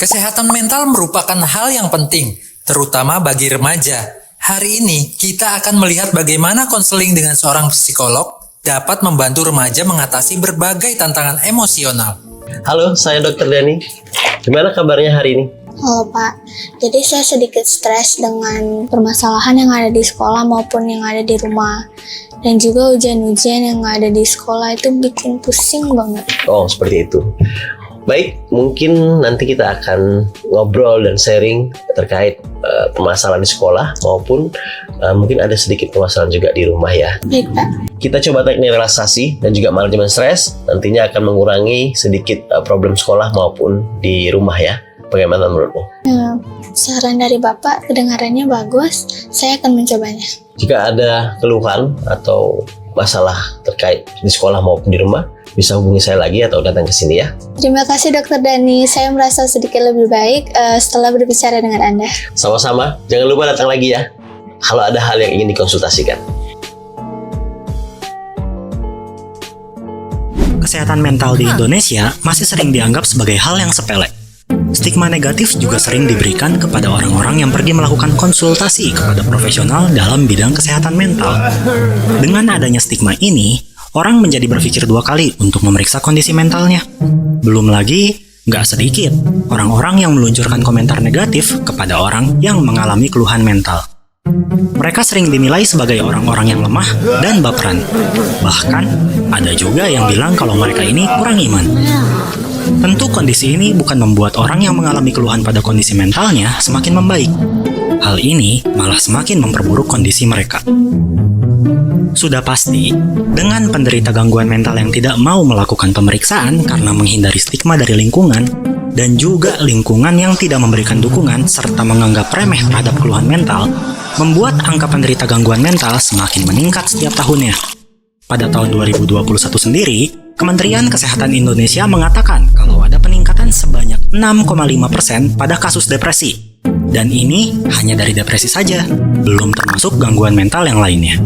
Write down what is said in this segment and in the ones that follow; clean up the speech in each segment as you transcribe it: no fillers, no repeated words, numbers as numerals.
Kesehatan mental merupakan hal yang penting, terutama bagi remaja. Hari ini, kita akan melihat bagaimana konseling dengan seorang psikolog dapat membantu remaja mengatasi berbagai tantangan emosional. Halo, saya Dr. Dani. Gimana kabarnya hari ini? Halo Pak, jadi saya sedikit stres dengan permasalahan yang ada di sekolah maupun yang ada di rumah. Dan juga ujian-ujian yang ada di sekolah itu bikin pusing banget. Oh, seperti itu. Baik, mungkin nanti kita akan ngobrol dan sharing terkait permasalahan di sekolah maupun mungkin ada sedikit permasalahan juga di rumah ya. Baik Pak. Kita coba teknik relaksasi dan juga manajemen stres, nantinya akan mengurangi sedikit problem sekolah maupun di rumah ya. Bagaimana menurutmu? Saran dari Bapak kedengarannya bagus, saya akan mencobanya. Jika ada keluhan atau masalah terkait di sekolah maupun di rumah, bisa hubungi saya lagi atau datang ke sini ya. Terima kasih Dr. Dani, saya merasa sedikit lebih baik setelah berbicara dengan Anda. Sama-sama, jangan lupa datang lagi ya, kalau ada hal yang ingin dikonsultasikan. Kesehatan mental di Indonesia masih sering dianggap sebagai hal yang sepele. Stigma negatif juga sering diberikan kepada orang-orang yang pergi melakukan konsultasi kepada profesional dalam bidang kesehatan mental. Dengan adanya stigma ini, orang menjadi berpikir dua kali untuk memeriksa kondisi mentalnya. Belum lagi, nggak sedikit orang-orang yang meluncurkan komentar negatif kepada orang yang mengalami keluhan mental. Mereka sering dinilai sebagai orang-orang yang lemah dan baperan. Bahkan, ada juga yang bilang kalau mereka ini kurang iman. Tentu kondisi ini bukan membuat orang yang mengalami keluhan pada kondisi mentalnya semakin membaik. Hal ini malah semakin memperburuk kondisi mereka. Sudah pasti, dengan penderita gangguan mental yang tidak mau melakukan pemeriksaan karena menghindari stigma dari lingkungan, dan juga lingkungan yang tidak memberikan dukungan serta menganggap remeh terhadap keluhan mental, membuat angka penderita gangguan mental semakin meningkat setiap tahunnya. Pada tahun 2021 sendiri, Kementerian Kesehatan Indonesia mengatakan kalau ada peningkatan sebanyak 6,5% pada kasus depresi. Dan ini hanya dari depresi saja, belum termasuk gangguan mental yang lainnya.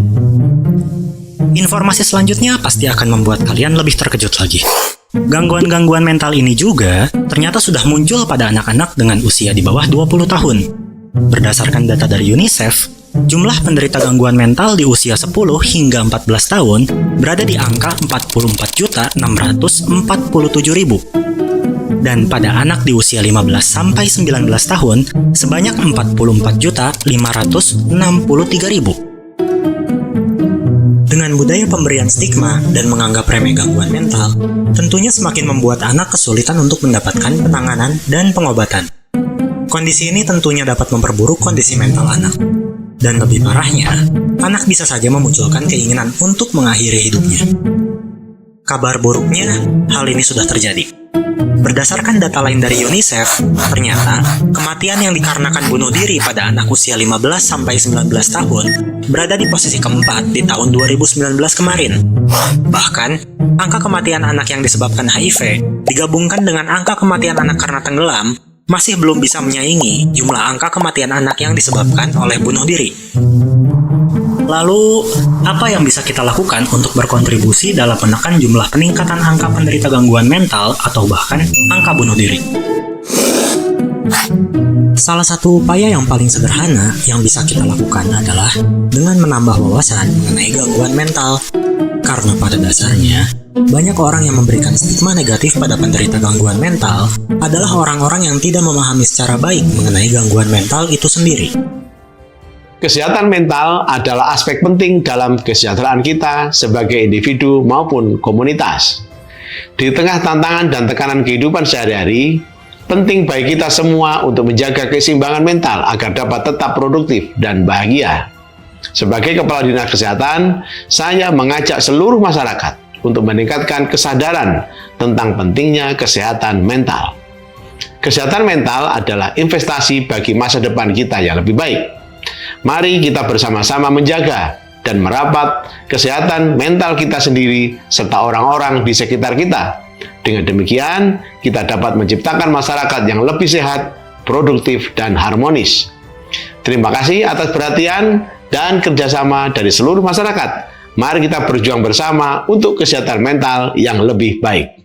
Informasi selanjutnya pasti akan membuat kalian lebih terkejut lagi. Gangguan-gangguan mental ini juga ternyata sudah muncul pada anak-anak dengan usia di bawah 20 tahun. Berdasarkan data dari UNICEF, jumlah penderita gangguan mental di usia 10 hingga 14 tahun berada di angka 44.647.000. Dan pada anak di usia 15 sampai 19 tahun sebanyak 44.563.000. Dengan budaya pemberian stigma dan menganggap remeh gangguan mental, tentunya semakin membuat anak kesulitan untuk mendapatkan penanganan dan pengobatan. Kondisi ini tentunya dapat memperburuk kondisi mental anak. Dan lebih parahnya, anak bisa saja memunculkan keinginan untuk mengakhiri hidupnya. Kabar buruknya, hal ini sudah terjadi. Berdasarkan data lain dari UNICEF, ternyata kematian yang dikarenakan bunuh diri pada anak usia 15-19 tahun berada di posisi keempat di tahun 2019 kemarin. Bahkan, angka kematian anak yang disebabkan HIV digabungkan dengan angka kematian anak karena tenggelam masih belum bisa menyaingi jumlah angka kematian anak yang disebabkan oleh bunuh diri. Lalu, apa yang bisa kita lakukan untuk berkontribusi dalam menekan jumlah peningkatan angka penderita gangguan mental atau bahkan angka bunuh diri? Salah satu upaya yang paling sederhana yang bisa kita lakukan adalah dengan menambah wawasan mengenai gangguan mental. Karena pada dasarnya, banyak orang yang memberikan stigma negatif pada penderita gangguan mental adalah orang-orang yang tidak memahami secara baik mengenai gangguan mental itu sendiri. Kesehatan mental adalah aspek penting dalam kesejahteraan kita sebagai individu maupun komunitas. Di tengah tantangan dan tekanan kehidupan sehari-hari, penting bagi kita semua untuk menjaga keseimbangan mental agar dapat tetap produktif dan bahagia. Sebagai Kepala Dinas Kesehatan, saya mengajak seluruh masyarakat untuk meningkatkan kesadaran tentang pentingnya kesehatan mental. Kesehatan mental adalah investasi bagi masa depan kita yang lebih baik. Mari kita bersama-sama menjaga dan merawat kesehatan mental kita sendiri serta orang-orang di sekitar kita. Dengan demikian, kita dapat menciptakan masyarakat yang lebih sehat, produktif, dan harmonis. Terima kasih atas perhatian dan kerjasama dari seluruh masyarakat. Mari kita berjuang bersama untuk kesehatan mental yang lebih baik.